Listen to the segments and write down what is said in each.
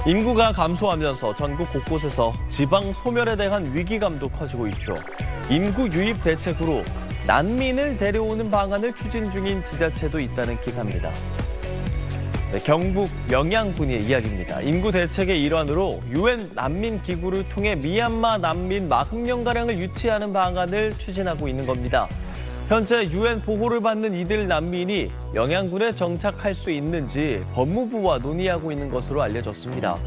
인구가 감소하면서 전국 곳곳에서 지방 소멸에 대한 위기감도 커지고 있죠. 인구 유입 대책으로 난민을 데려오는 방안을 추진 중인 지자체도 있다는 기사입니다. 네, 경북 영양군의 이야기입니다. 인구 대책의 일환으로 유엔 난민 기구를 통해 미얀마 난민 40명가량을 유치하는 방안을 추진하고 있는 겁니다. 현재 유엔 보호를 받는 이들 난민이 영양군에 정착할 수 있는지 법무부와 논의하고 있는 것으로 알려졌습니다.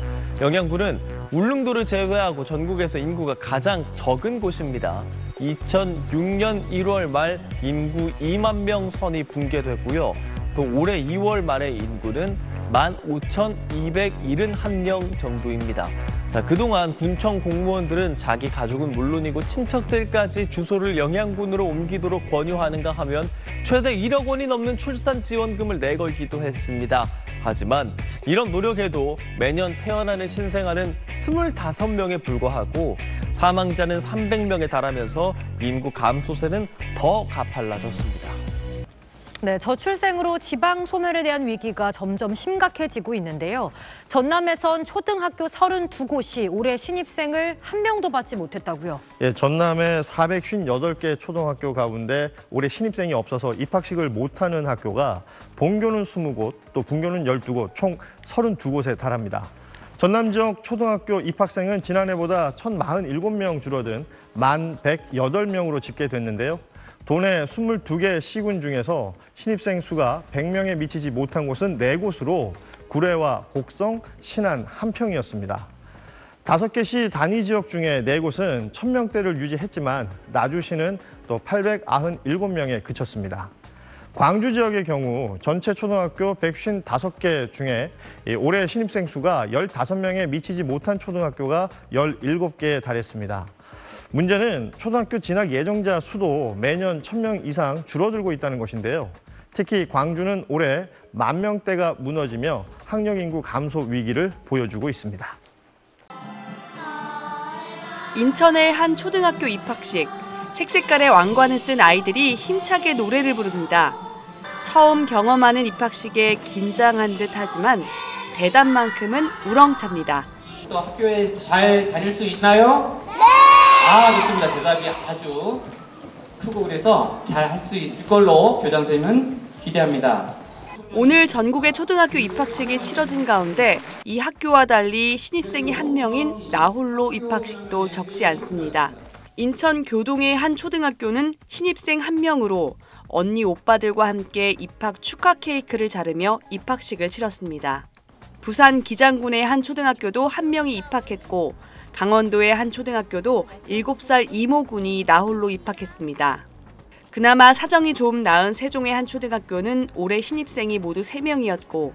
영양군은 울릉도를 제외하고 전국에서 인구가 가장 적은 곳입니다. 2006년 1월 말 인구 2만 명 선이 붕괴되고요. 또 올해 2월 말의 인구는 15,271명 정도입니다. 자, 그동안 군청 공무원들은 자기 가족은 물론이고 친척들까지 주소를 영양군으로 옮기도록 권유하는가 하면 최대 1억 원이 넘는 출산 지원금을 내걸기도 했습니다. 하지만 이런 노력에도 매년 태어나는 신생아는 25명에 불과하고 사망자는 300명에 달하면서 인구 감소세는 더 가팔라졌습니다. 네, 저출생으로 지방 소멸에 대한 위기가 점점 심각해지고 있는데요. 전남에선 초등학교 32곳이 올해 신입생을 한 명도 받지 못했다고요. 예, 전남의 458개 초등학교 가운데 올해 신입생이 없어서 입학식을 못하는 학교가 본교는 20곳, 또 분교는 12곳, 총 32곳에 달합니다. 전남 지역 초등학교 입학생은 지난해보다 1,047명 줄어든 1,108명으로 집계됐는데요. 도내 22개 시군 중에서 신입생 수가 100명에 미치지 못한 곳은 4곳으로 구례와 곡성, 신안, 한평이었습니다. 5개 시 단위 지역 중에 4곳은 1,000명대를 유지했지만 나주시는 또 897명에 그쳤습니다. 광주 지역의 경우 전체 초등학교 155개 중에 올해 신입생 수가 15명에 미치지 못한 초등학교가 17개에 달했습니다. 문제는 초등학교 진학 예정자 수도 매년 1,000명 이상 줄어들고 있다는 것인데요. 특히 광주는 올해 10,000명대가 무너지며 학령 인구 감소 위기를 보여주고 있습니다. 인천의 한 초등학교 입학식. 색색깔의 왕관을 쓴 아이들이 힘차게 노래를 부릅니다. 처음 경험하는 입학식에 긴장한 듯 하지만 대단만큼은 우렁찹니다. 또 학교에 잘 다닐 수 있나요? 좋습니다. 대답이 아주 크고 그래서 잘 할 수 있을 걸로 교장선생님은 기대합니다. 오늘 전국의 초등학교 입학식이 치러진 가운데 이 학교와 달리 신입생이 한 명인 나홀로 입학식도 적지 않습니다. 인천 교동의 한 초등학교는 신입생 한 명으로 언니 오빠들과 함께 입학 축하 케이크를 자르며 입학식을 치렀습니다. 부산 기장군의 한 초등학교도 한 명이 입학했고 강원도의 한 초등학교도 7살 이모군이 나홀로 입학했습니다. 그나마 사정이 좀 나은 세종의 한 초등학교는 올해 신입생이 모두 3명이었고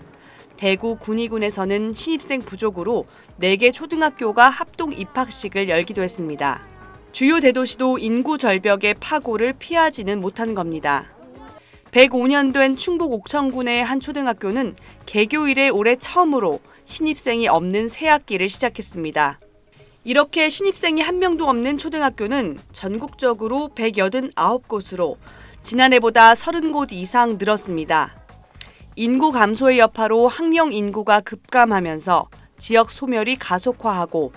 대구 군위군에서는 신입생 부족으로 4개 초등학교가 합동 입학식을 열기도 했습니다. 주요 대도시도 인구 절벽의 파고를 피하지는 못한 겁니다. 105년 된 충북 옥천군의 한 초등학교는 개교 이래 올해 처음으로 신입생이 없는 새 학기를 시작했습니다. 이렇게 신입생이 한 명도 없는 초등학교는 전국적으로 189곳으로 지난해보다 30곳 이상 늘었습니다. 인구 감소의 여파로 학령 인구가 급감하면서 지역 소멸이 가속화하고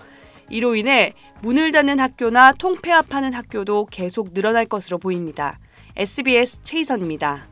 이로 인해 문을 닫는 학교나 통폐합하는 학교도 계속 늘어날 것으로 보입니다. SBS 최희선입니다.